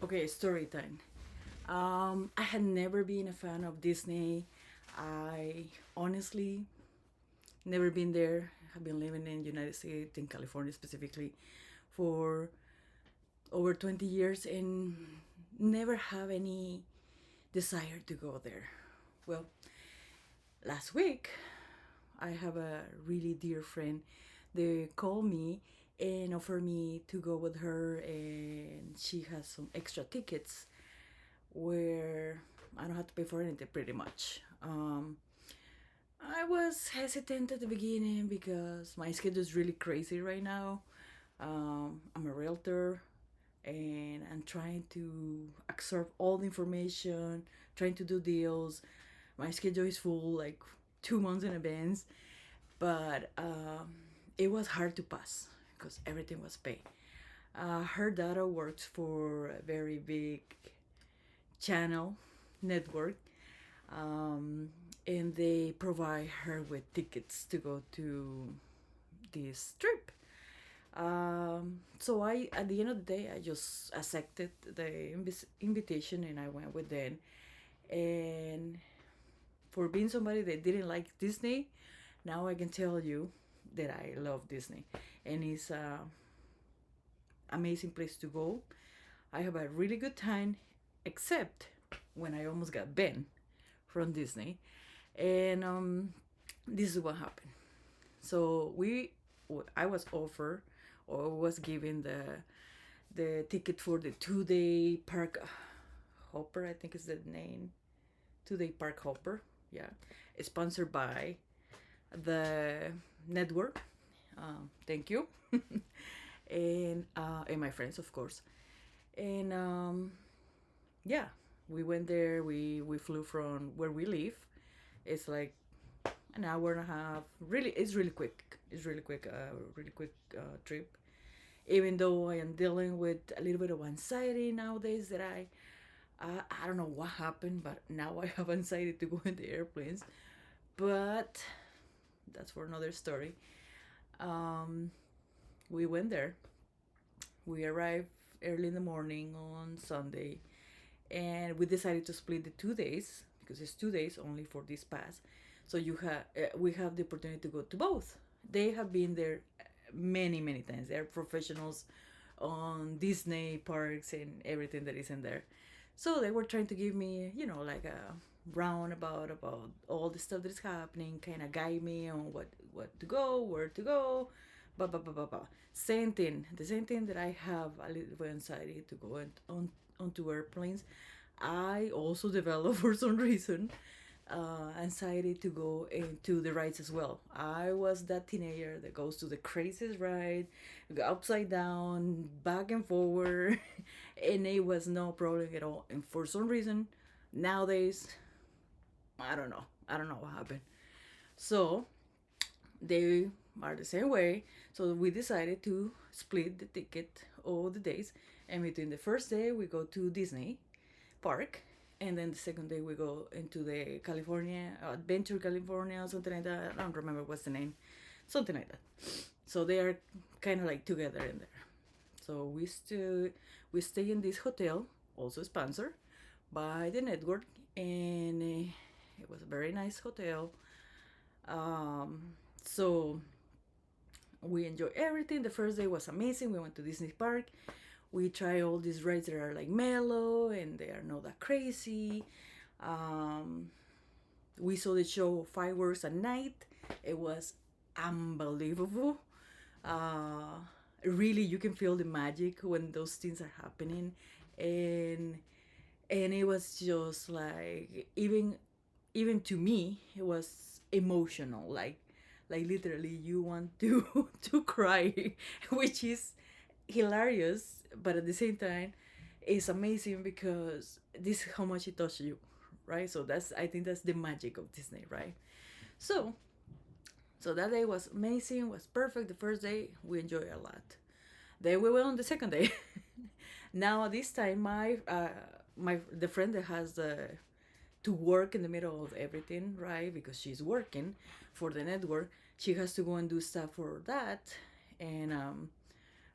Okay, story time. I had never been a fan of Disney. I honestly never been there. I've been living in United States, in California specifically, for over 20 years and never have any desire to go there. Well, last week I have a really dear friend. They called me and offered me to go with her, and she has some extra tickets where I don't have to pay for anything pretty much. I was hesitant at the beginning because my schedule is really crazy right now. I'm a realtor and I'm trying to absorb all the information, trying to do deals. My schedule is full, like 2 months in advance, but it was hard to pass because everything was paid. Her daughter works for a very big channel network, um, and they provide her with tickets to go to this trip. So I, at the end of the day, I just accepted the invitation and I went with them. And for being somebody that didn't like Disney, now I can tell you that I love Disney, and it's a amazing place to go. I have a really good time, except when I almost got banned from Disney, and this is what happened. So I was offered or was given the ticket for the 2 day park hopper. I think is the name. 2 day park hopper. Yeah, it's sponsored by the network. Thank you, and my friends, of course. And yeah, we went there. We flew from where we live. It's like an hour and a half. Really, it's really quick. It's really quick trip. Even though I am dealing with a little bit of anxiety nowadays, that I don't know what happened, but now I have anxiety to go in the airplanes. But that's for another story. Um, we went there. We arrived early in the morning on Sunday, and we decided to split the 2 days because it's 2 days only for this pass. So we have the opportunity to go to both. They have been there many times. They're professionals on Disney parks and everything that is in there. So they were trying to give me, like a roundabout about all the stuff that is happening, kind of guide me on what to go, where to go, blah blah blah blah blah. Same thing, the same thing that I have a little bit anxiety to go onto airplanes. I also develop for some reason anxiety to go into the rides as well. I was that teenager that goes to the craziest ride, go upside down, back and forward, and it was no problem at all. And for some reason, nowadays, I don't know. I don't know what happened. So they are the same way. So we decided to split the ticket all the days, and between the first day we go to Disney park, and then the second day we go into the California Adventure California or something like that. I don't remember what's the name, something like that. So they are kind of like together in there. So we stay in this hotel, also sponsored by the network, and it was a very nice hotel. So we enjoyed everything. The first day was amazing. We went to Disney Park. We try all these rides that are like mellow and they are not that crazy. Um, we saw the show Fireworks at Night. It was unbelievable. Uh, Really, you can feel the magic when those things are happening, and it was just like even to me it was emotional, like literally you want to to cry, which is hilarious, but at the same time it's amazing because this is how much it touched you, right? So that's, I think that's the magic of Disney, right? So that day was amazing, was perfect. The first day we enjoyed a lot. Then we went on the second day. Now this time my the friend that has to work in the middle of everything, right? Because she's working for the network, she has to go and do stuff for that, and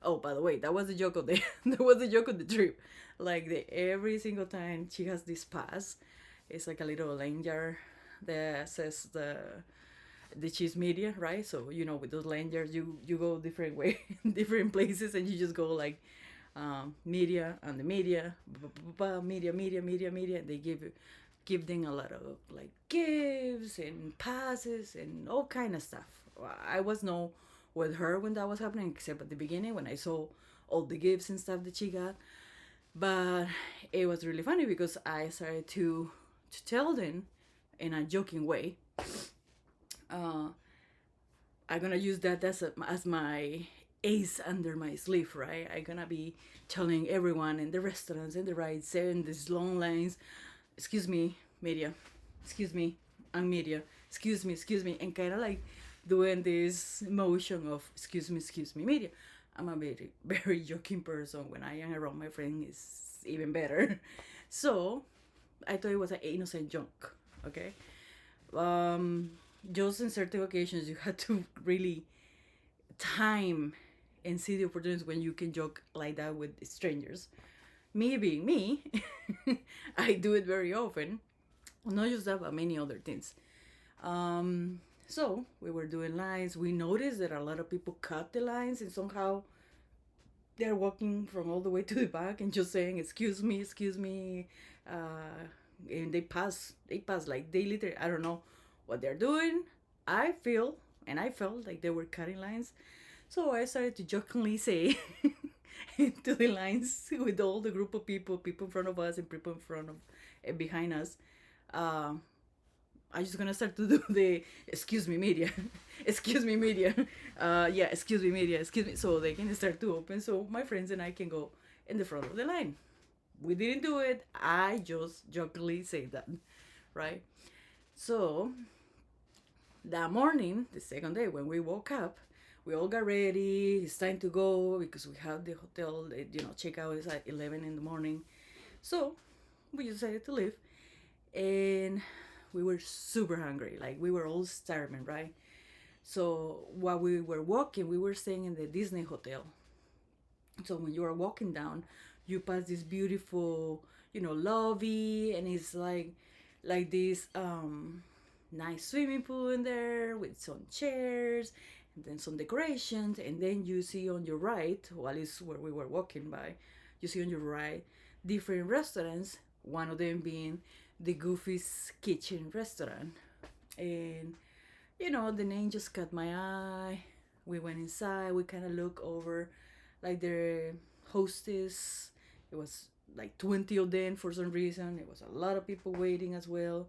Oh, by the way, that was the joke of the that was the joke of the trip. Like every single time she has this pass, it's like a little lanyard that says the cheese media, right? So with those lanyards, you go different way, different places, and you just go like media and the media, media, media, media, media. They give them a lot of like gifts and passes and all kind of stuff. I was no with her when that was happening, except at the beginning when I saw all the gifts and stuff that she got. But it was really funny because I started to tell them in a joking way. Uh, I'm gonna use that as my ace under my sleeve, right? I'm gonna be telling everyone in the restaurants and the rides and these long lines, excuse me, media, excuse me, I'm media, excuse me, and kind of like doing this motion of excuse me, media. I'm a very, very joking person. When I am around my friend, it's even better. So I thought it was an innocent joke, okay? Um, just in certain occasions, you had to really time and see the opportunities when you can joke like that with strangers. Me being me, I do it very often. Not just that, but many other things. So we were doing lines. We noticed that a lot of people cut the lines, and somehow they're walking from all the way to the back and just saying excuse me, and they pass like they literally, I don't know what they're doing. I felt like they were cutting lines, so I started to jokingly say into the lines with all the group of people in front of us and people in front of and behind us. uh, I'm just gonna start to do the excuse me media, excuse me media, yeah, excuse me media, excuse me, so they can start to open, so my friends and I can go in the front of the line. We didn't do it. I just jokingly say that, right? So that morning, the second day when we woke up, we all got ready. It's time to go because we have the hotel. Checkout is at 11 in the morning. So we decided to leave, and we were super hungry. Like we were all starving, right? So while we were walking, we were staying in the Disney hotel. So when you are walking down, you pass this beautiful, lobby, and it's like this nice swimming pool in there with some chairs and then some decorations, and then you see on your right, well, at least where we were walking by, you see on your right different restaurants. One of them being the Goofy's Kitchen restaurant, and the name just caught my eye. We went inside. We kind of looked over, like the hostess. It was like 20 of them for some reason. It was a lot of people waiting as well.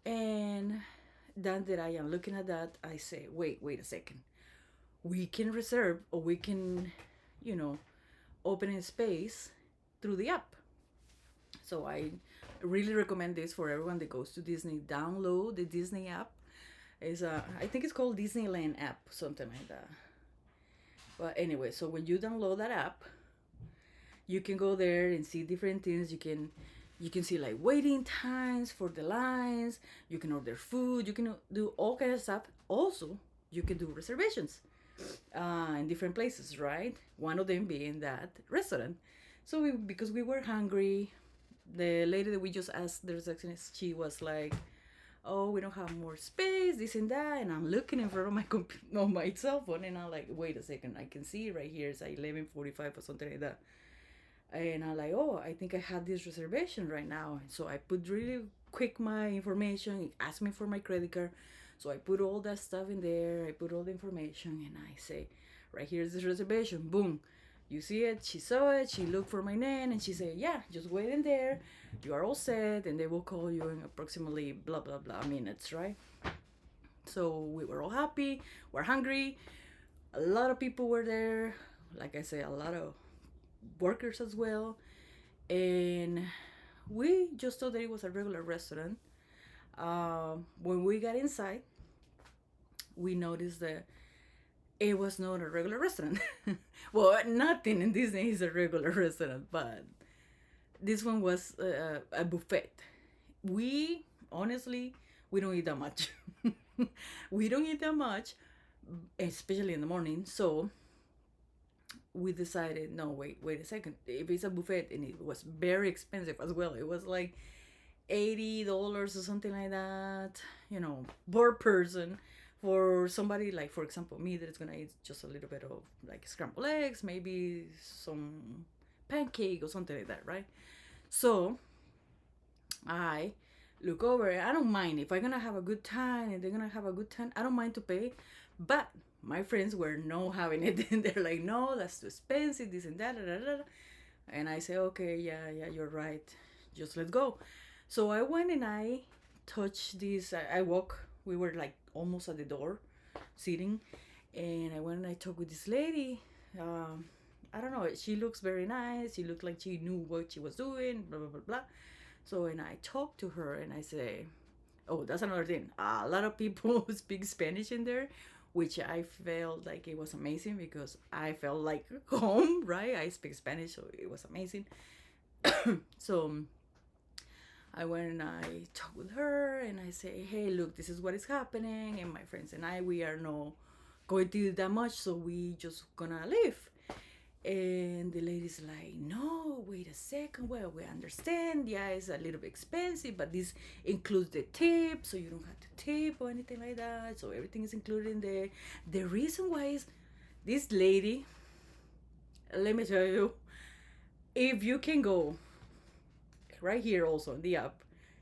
And then that I am looking at that, I say, wait a second. We can reserve, or we can, you know, open a space through the app. So I really recommend this for everyone that goes to Disney. Download the Disney app. I think it's called Disneyland app, something like that. But anyway, so when you download that app, you can go there and see different things. You can see like waiting times for the lines. You can order food. You can do all kind of stuff. Also, you can do reservations in different places, right? One of them being that restaurant. So because we were hungry, the lady that we just asked, the receptionist, she was like, "Oh, we don't have more space, this and that." And I'm looking in front of on my cell phone, and I'm like, "Wait a second, I can see right here. It's like 11:45 or something like that." And I'm like, "Oh, I think I had this reservation right now." So I put really quick my information. It asked me for my credit card. So I put all that stuff in there. I put all the information, and I say, "Right here's this reservation." Boom. You see it, she saw it, she looked for my name, and she said, "Yeah, just wait in there. You are all set, and they will call you in approximately blah, blah, blah minutes," right? So we were all happy. We're hungry. A lot of people were there. Like I say, a lot of workers as well. And we just thought that it was a regular restaurant. When we got inside, we noticed that it was not a regular restaurant. Well, nothing in Disney is a regular restaurant, but this one was a buffet. We honestly, we don't eat that much. We don't eat that much, especially in the morning. So we decided, no, wait a second. If it's a buffet, and it was very expensive as well, it was like $80 or something like that, per person. For somebody like, for example, me, that is gonna eat just a little bit of like scrambled eggs, maybe some pancake or something like that, right? So I look over. I don't mind if I'm gonna have a good time and they're gonna have a good time. I don't mind to pay, but my friends were no having it, and they're like, no, that's too expensive, this and that, da, da, da. And I say, okay, yeah, you're right. Just let's go. So I went and I touched this. I walk. We were like almost at the door, sitting, and I went and I talked with this lady. I don't know. She looks very nice. She looked like she knew what she was doing. Blah blah blah blah. So and I talked to her and I say, oh, that's another thing. A lot of people speak Spanish in there, which I felt like it was amazing because I felt like home, right? I speak Spanish, so it was amazing. So I went and I talked with her and I say, hey, look, this is what is happening. And my friends and I, we are not going to do that much, so we just gonna leave. And the lady's like, no, wait a second. Well, we understand. Yeah, it's a little bit expensive, but this includes the tip, so you don't have to tip or anything like that. So everything is included in there. The reason why is this lady, let me tell you, if you can go right here also in the app,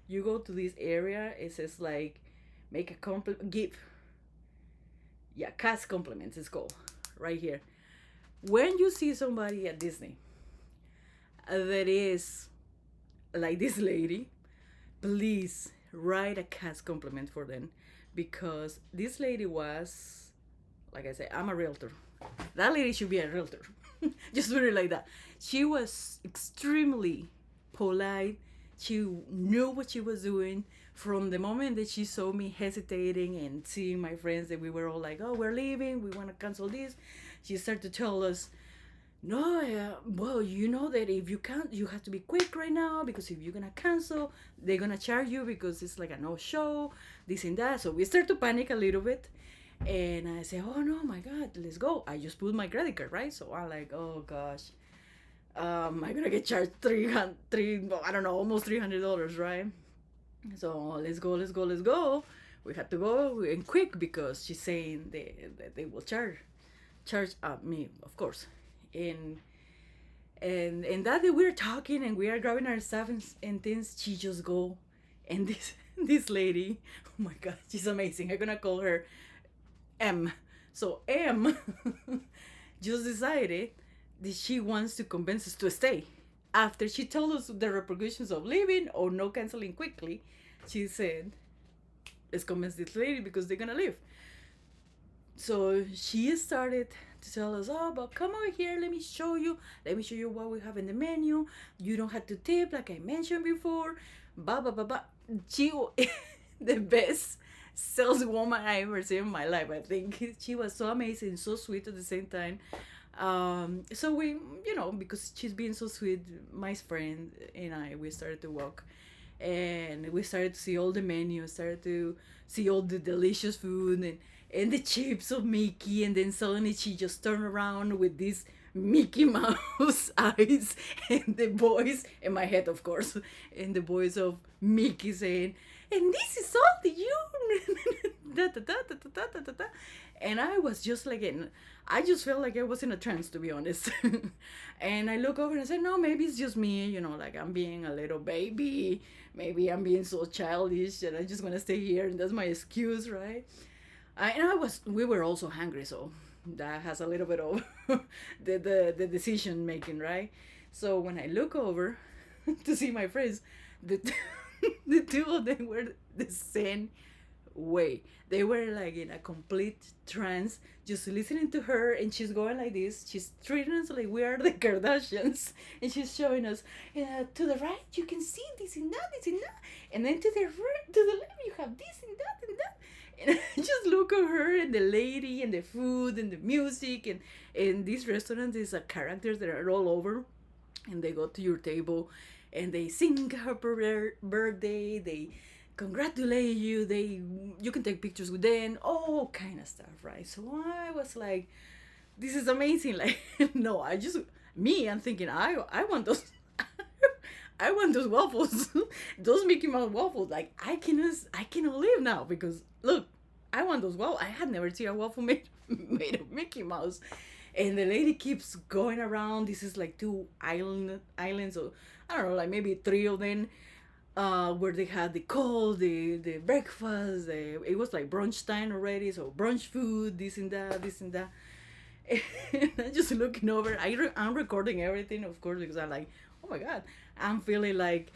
you go to this area, it says like, make a compliment, give, yeah, cast compliments, it's called, right here. When you see somebody at Disney that is like this lady, please write a cast compliment for them, because this lady was, like I said, I'm a realtor. That lady should be a realtor. Just put it like that. She was extremely polite. She knew what she was doing. From the moment that she saw me hesitating and seeing my friends that we were all like, oh, we're leaving, we want to cancel this, she started to tell us, no, well, you know that if you can't, you have to be quick right now, because if you're gonna cancel, they're gonna charge you because it's like a no show, this and that. So we start to panic a little bit, and I say, oh no, my God, let's go. I just put my credit card, right? So I'm like, oh gosh, I'm gonna get charged I don't know, almost $300, right? So let's go. We had to go and quick because she's saying they will charge me, of course. And that day we're talking and we are grabbing our stuff and things. She just go, and this this lady, oh my God, she's amazing. I'm gonna call her M. So M just decided that she wants to convince us to stay. After she told us the repercussions of leaving or no canceling quickly, she said, let's convince this lady because they're gonna leave. So she started to tell us, oh, but come over here, let me show you what we have in the menu. You don't have to tip, like I mentioned before. Blah blah blah blah. She the best saleswoman I ever seen in my life. I think she was so amazing, so sweet at the same time. So we, because she's being so sweet, my friend and I, we started to walk, and we started to see all the menus, started to see all the delicious food, and the chips of Mickey, and then suddenly she just turned around with these Mickey Mouse eyes, and the voice in my head, of course, and the voice of Mickey saying, and this is all the you da, da, da, da, da, da, da, da. And I was just like, I just felt like I was in a trance, to be honest. And I look over and I said, no, maybe it's just me, like I'm being a little baby, maybe I'm being so childish and I just want to stay here, and that's my excuse, right? We were also hungry, so that has a little bit of the decision making, right? So when I look over to see my friends, the the two of them were the same way. They were like in a complete trance, just listening to her, and she's going like this. She's treating us like we are the Kardashians, and she's showing us, to the right you can see this and that, and then to the right, to the left you have this and that and that. And I just look at her and the lady and the food and the music, and this restaurant is a characters that are all over, and they go to your table and they sing happy birthday, they congratulate you, you can take pictures with them, all kind of stuff, right? So I was like, this is amazing. Like, no, I'm thinking, I want those. I want those waffles, those Mickey Mouse waffles. Like, I cannot live now because look, I want those waffles. I had never seen a waffle made made of Mickey Mouse, and the lady keeps going around. This is like two islands, or I don't know, like maybe three of them, where they had the cold, the breakfast. It was like brunch time already, so brunch food, this and that, this and that. And I'm just looking over. I'm recording everything, of course, because I'm like, oh my god, I'm feeling like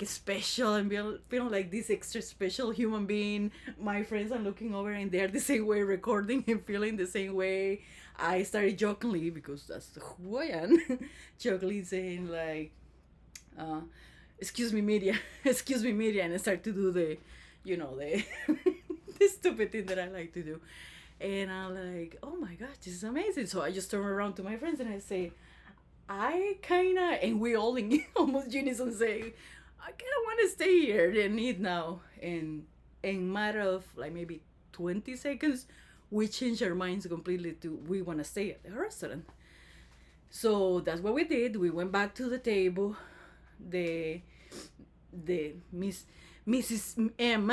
special and feeling like this extra special human being. My friends are looking over and they're the same way, recording and feeling the same way. I started jokingly, because that's who I am, jokingly saying like, uh, excuse me media, excuse me media, and I start to do the, the the stupid thing that I like to do. And I'm like, oh my god, this is amazing. So I just turn around to my friends and I say, I kinda, and we all in almost unison say, I kinda want to stay here and eat now. And in matter of like maybe 20 seconds, we change our minds completely to we want to stay at the restaurant. So that's what we did. We went back to the table. The Mrs. M.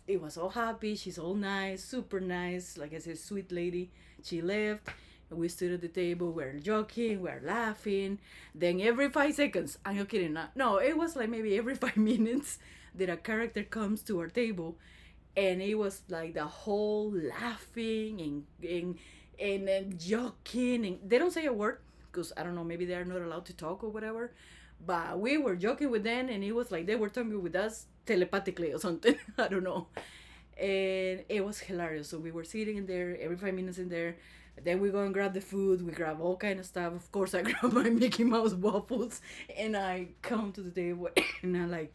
It was all happy. She's all nice, super nice. Like I said, sweet lady. She left. And we stood at the table. We're joking. We're laughing. Then every 5 seconds, I'm not kidding. No, it was like maybe every 5 minutes that a character comes to our table, and it was like the whole laughing and joking. And they don't say a word because I don't know. Maybe they are not allowed to talk or whatever. But we were joking with them, and it was like they were talking with us telepathically or something. I don't know. And it was hilarious. So we were sitting in there every 5 minutes in there. Then we go and grab the food. We grab all kind of stuff. Of course, I grab my Mickey Mouse waffles, and I come to the table, and I'm like,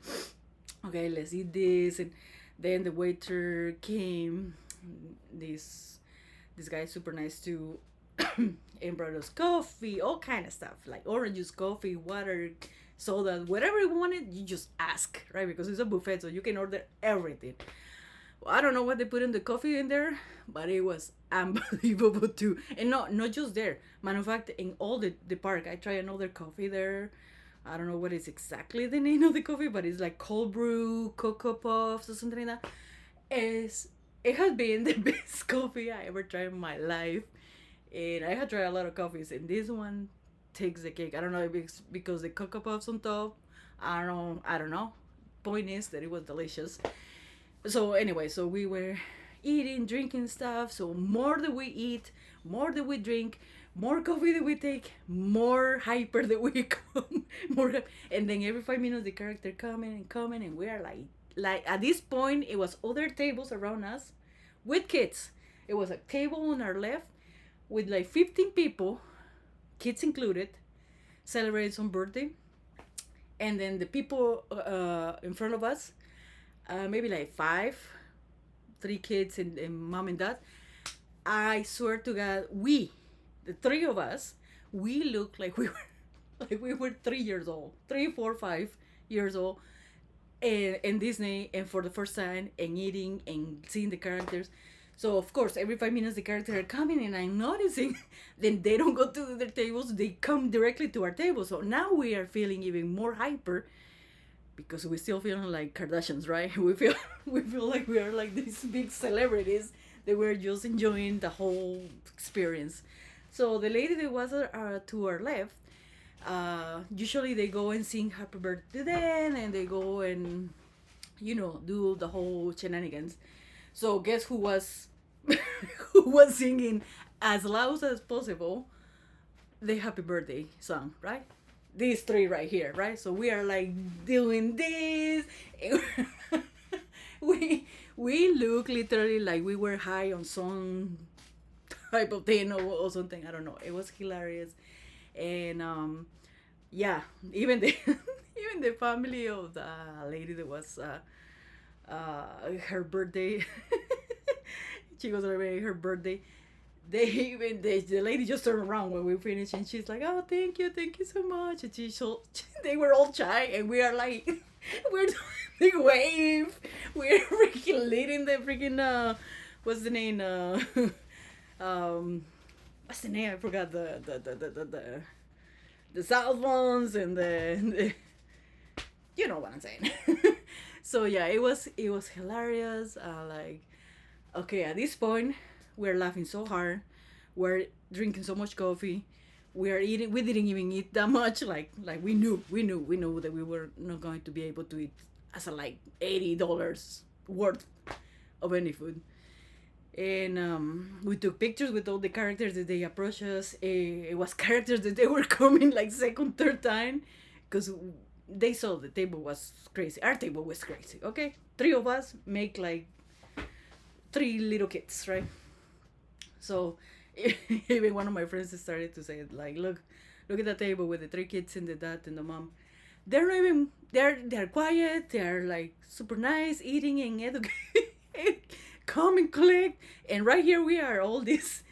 okay, let's eat this. And then the waiter came. This guy is super nice too. And brought us coffee, all kind of stuff, like orange juice, coffee, water, soda, whatever you wanted, you just ask, right? Because it's a buffet, so you can order everything. Well, I don't know what they put in the coffee in there, but it was unbelievable too. And not just there. Matter of fact, in all the park, I tried another coffee there. I don't know what is exactly the name of the coffee, but it's like cold brew, cocoa puffs, or something like that. It has been the best coffee I ever tried in my life. And I had tried a lot of coffees, and this one takes the cake. I don't know if it's because the cocoa puffs on top. I don't know. Point is that it was delicious. So anyway, so we were eating, drinking stuff. So more that we eat, more that we drink, more coffee that we take, more hyper that we come, more. And then every 5 minutes the character coming, and we are like at this point it was other tables around us with kids. It was a table on our left with like 15 people, kids included, celebrating some birthday. And then the people in front of us, maybe like three kids and mom and dad. I swear to God, the three of us, we looked like we were like we were 3 years old, 3, 4, 5 years old, in Disney, and for the first time, and eating and seeing the characters. So of course, every 5 minutes the characters are coming, and I'm noticing. Then they don't go to their tables; they come directly to our table. So now we are feeling even more hyper, because we still feeling like Kardashians, right? We feel like we are like these big celebrities that we're just enjoying the whole experience. So the lady that was to our left, usually they go and sing happy birthday to them, and they go and do the whole shenanigans. So guess who was who was singing as loud as possible the happy birthday song, right? These three right here, right? So we are like doing this. we look literally like we were high on some type of thing, or something. I don't know. It was hilarious. And yeah, even the even the family of the lady that was her birthday. She was celebrating her birthday. The lady just turned around when we finished, and she's like, "Oh, thank you so much." And they were all shy, and we are like, we're doing the wave, we're freaking leading the freaking what's the name, um, what's the name? I forgot the cell phones and the you know what I'm saying. So yeah, it was hilarious. Like, okay, at this point, we're laughing so hard, we're drinking so much coffee, we are eating. We didn't even eat that much. Like we knew that we were not going to be able to eat as a like $80 worth of any food. And we took pictures with all the characters that they approached us. It was characters that they were coming like second, third time, because they saw the table was crazy. Our table was crazy. Okay, three of us make like three little kids, right? So even one of my friends started to say, like, look at the table with the three kids and the dad and the mom. They're not even they're quiet. They're like super nice, eating and educated, calm and collect. And right here we are, all these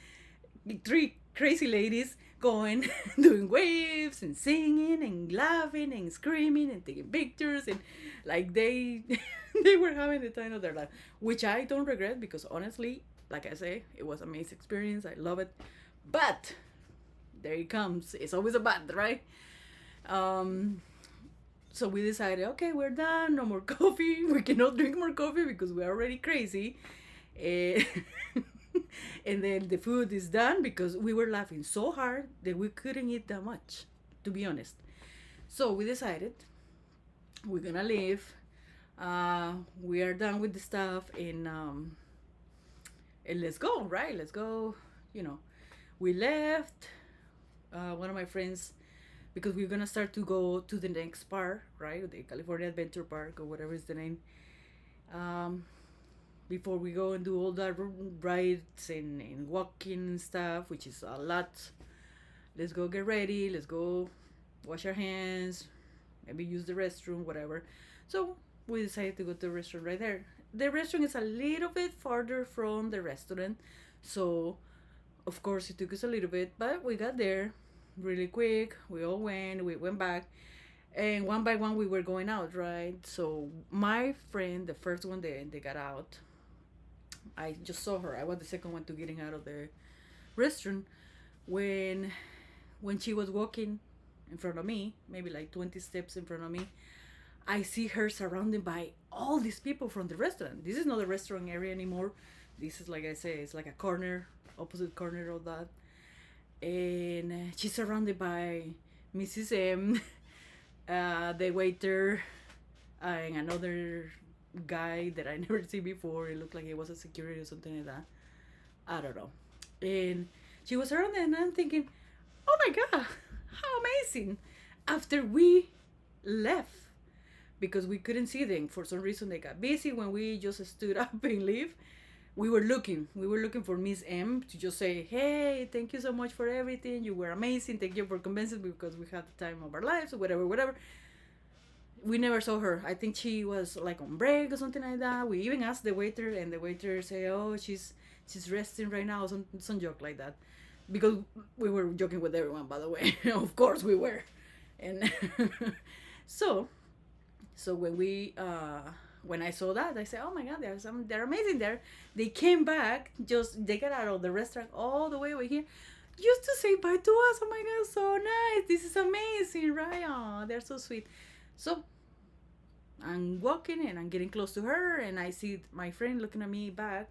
three crazy ladies going, doing waves and singing and laughing and screaming and taking pictures, and like they they were having the time of their life, which I don't regret, because honestly, like I say, it was an amazing experience. I love it, but there it comes. It's always a but, right? Um, so we decided, okay, we're done. No more coffee. We cannot drink more coffee because we're already crazy. Eh, and then the food is done because we were laughing so hard that we couldn't eat that much, to be honest. So we decided we're gonna leave. We are done with the stuff, and let's go, right? Let's go. You know, we left. One of my friends, because we're gonna start to go to the next park, right? The California Adventure Park or whatever is the name. Um, Before we go and do all the rides and walking and stuff, which is a lot. Let's go get ready. Let's go wash our hands, maybe use the restroom, whatever. So we decided to go to the restaurant right there. The restaurant is a little bit farther from the restaurant, so of course it took us a little bit, but we got there really quick. We went back, and one by one we were going out, right? So my friend, the first one they got out, I just saw her. I was the second one to getting out of the restaurant when she was walking in front of me, maybe like 20 steps in front of me. I see her surrounded by all these people from the restaurant. This is not a restaurant area anymore. This is, like I say, it's like a corner, opposite corner of that. And she's surrounded by Mrs. M, the waiter, and another guy that I never seen before. It looked like he was a security or something like that. I don't know. And she was around there, and I'm thinking, oh my god, how amazing! After we left, because we couldn't see them for some reason, they got busy when we just stood up and leave. We were looking for Miss M to just say, hey, thank you so much for everything. You were amazing. Thank you for convincing me, because we had the time of our lives, or whatever. We never saw her. I think she was like on break or something like that. We even asked the waiter, and the waiter say, "Oh, she's resting right now," some joke like that. Because we were joking with everyone, by the way. Of course we were, and so when I saw that, I said, "Oh my God, they're amazing." They came back, just they got out of the restaurant all the way over here, just to say bye to us. Oh my God, so nice! This is amazing, right? Oh, they're so sweet. So I'm walking and I'm getting close to her, and I see my friend looking at me back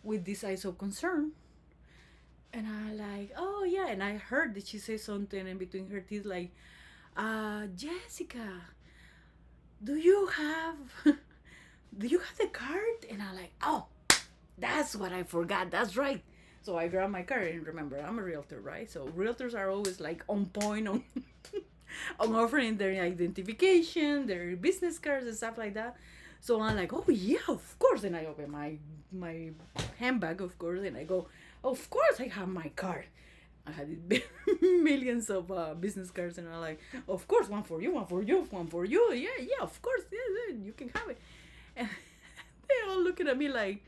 with these eyes of concern. And I like, oh yeah, and I heard that she say something in between her teeth, like, Jessica, do you have do you have the card? And I'm like, oh, that's what I forgot. That's right. So I grabbed my card, and remember, I'm a realtor, right? So realtors are always like on point on on offering their identification, their business cards and stuff like that. So I'm like, oh yeah, of course. And I open my handbag, of course, and I go, of course I have my card. I had millions of business cards, and I'm like, of course, one for you, one for you, one for you. Yeah, of course, yeah, you can have it. And they all looking at me like,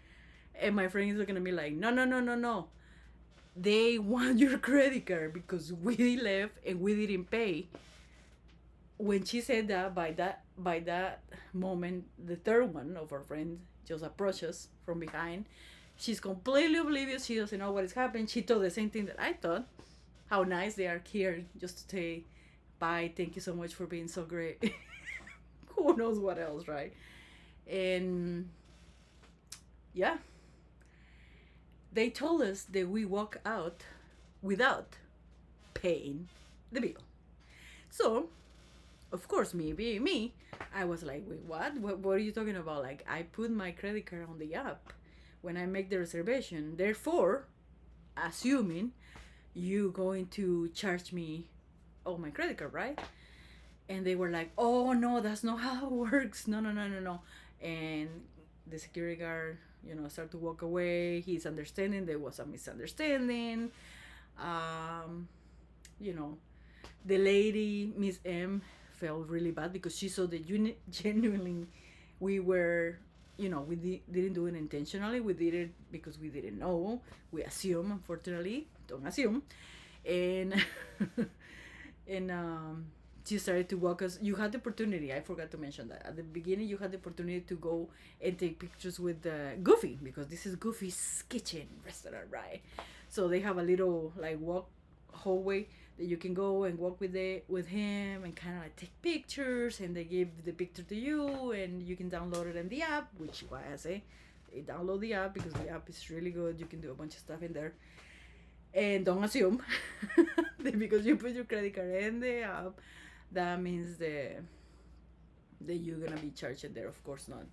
and my friend is looking at me like, no, no, no, no, no. They want your credit card because we left and we didn't pay. When she said that, by that moment, the third one of our friends just approached us from behind. She's completely oblivious. She doesn't know what is happening. She thought the same thing that I thought. How nice they are here just to say bye. Thank you so much for being so great. Who knows what else, right? And yeah, they told us that we walk out without paying the bill. So, of course, me being me, I was like, wait, what are you talking about? Like, I put my credit card on the app when I make the reservation. Therefore, assuming you going to charge me my credit card, right? And they were like, oh no, that's not how it works. No, no, no, no, no. And the security guard, started to walk away. He's understanding there was a misunderstanding. Um, you know, the lady, Miss M, felt really bad because she saw that genuinely we were, didn't do it intentionally. We did it because we didn't know. We assume, unfortunately, don't assume. And and she started to walk us. You had the opportunity. I forgot to mention that at the beginning. You had the opportunity to go and take pictures with Goofy, because this is Goofy's kitchen restaurant, right? So they have a little like walk hallway that you can go and walk with him and kind of like take pictures, and they give the picture to you, and you can download it in the app. Which why I say, download the app because the app is really good. You can do a bunch of stuff in there. And don't assume that because you put your credit card in the app, that means that you're gonna be charged there. Of course not.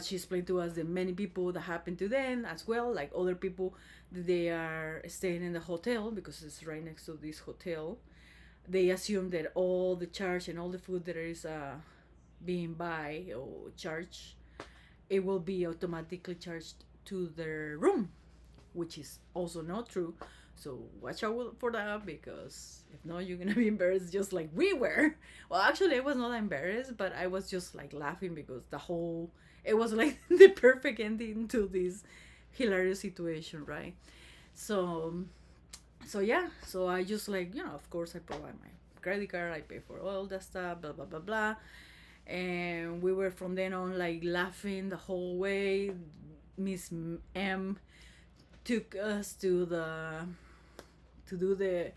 She explained to us that many people that happened to them as well, like other people, they are staying in the hotel because it's right next to this hotel. They assume that all the charge and all the food that is being buy or charged, it will be automatically charged to their room, which is also not true. So watch out for that, because if not, you're gonna be embarrassed just like we were. Well, actually, I was not embarrassed, but I was just like laughing because it was like the perfect ending to this hilarious situation, right? So, so yeah, so I just like, of course, I provide my credit card, I pay for all that stuff, blah blah blah blah, and we were from then on like laughing the whole way. Miss M took us to do the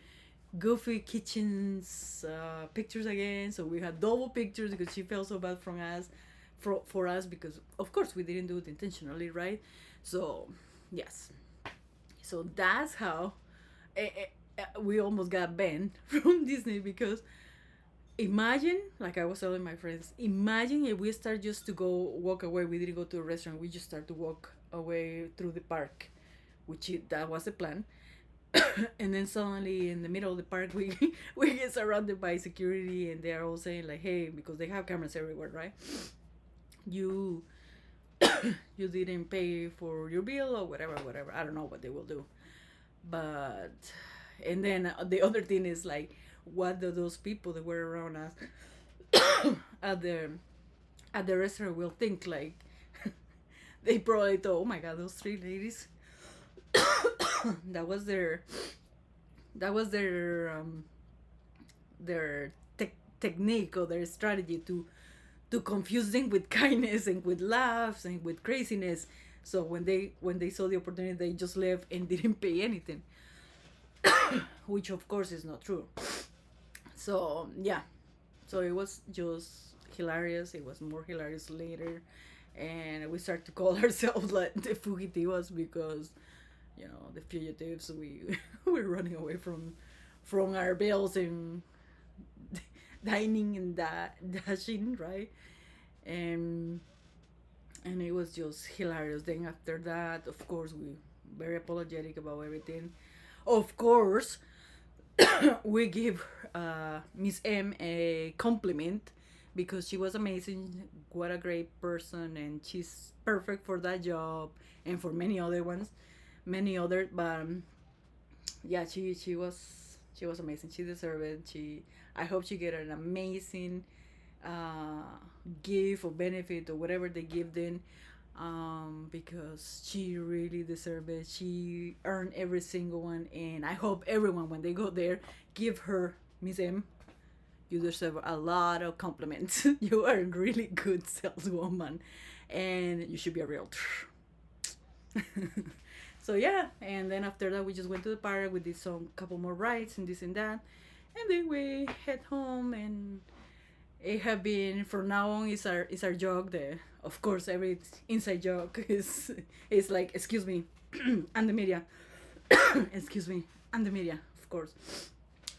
Goofy Kitchen's pictures again. So we had double pictures because she felt so bad from us, for us, because of course we didn't do it intentionally, right? So yes, so that's how we almost got banned from Disney, because imagine, like I was telling my friends, imagine if we start just to go walk away. We didn't go to a restaurant. We just start to walk away through the park, that was the plan. And then suddenly in the middle of the park, we get surrounded by security, and they are all saying like, hey, because they have cameras everywhere, right? You you didn't pay for your bill or whatever. I don't know what they will do. But and then the other thing is like, what do those people that were around us at the restaurant will think? Like, they probably thought, oh my god, those three ladies, that was their technique or their strategy to confuse them with kindness and with laughs and with craziness. So when they saw the opportunity, they just left and didn't pay anything, which of course is not true. So yeah, so it was just hilarious. It was more hilarious later, and we start to call ourselves like the fugitivas, because the fugitives, we were running away from our bills and dining and dashing, right? And it was just hilarious. Then after that, of course, we very apologetic about everything. Of course, we give Miss M a compliment because she was amazing. What a great person, and she's perfect for that job and for many other ones, many other. But yeah, she was amazing. She deserved it. I hope she get an amazing gift or benefit or whatever they give them, because she really deserved it. She earned every single one, and I hope everyone, when they go there, give her, Miss M, you deserve a lot of compliments. You are a really good saleswoman, and you should be a realtor. So yeah, and then after that we just went to the park. We did some couple more rides and this and that, and then we head home. And it have been from now on is our joke. The of course every inside joke is like excuse me, and the media, excuse me, and the media of course,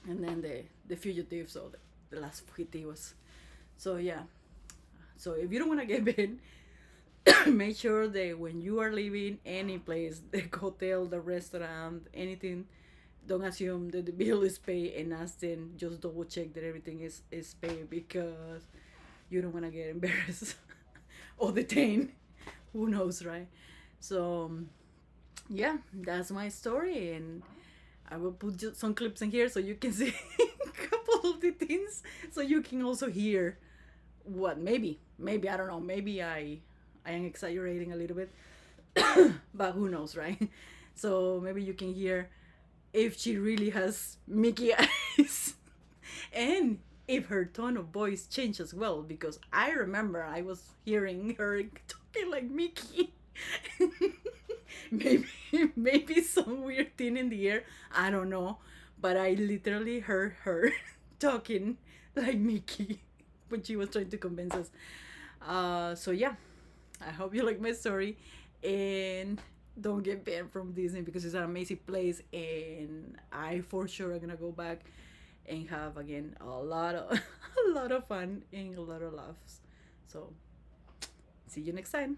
and then the fugitives or the last fugitivos. So yeah, so if you don't want to get bit, make sure that when you are leaving any place, the hotel, the restaurant, anything, don't assume that the bill is paid and ask them. Just double check that everything is paid because you don't want to get embarrassed or detained. Who knows, right? So yeah, that's my story, and I will put some clips in here so you can see a couple of the things, so you can also hear what maybe I don't know, maybe I am exaggerating a little bit, but who knows, right? So maybe you can hear if she really has Mickey eyes, and if her tone of voice changed as well, because I remember I was hearing her talking like Mickey. maybe maybe some weird thing in the air, I don't know, but I literally heard her talking like Mickey when she was trying to convince us. So yeah, I hope you like my story, and don't get banned from Disney because it's an amazing place, and I for sure are gonna go back and have again a lot of a lot of fun and a lot of laughs. So see you next time.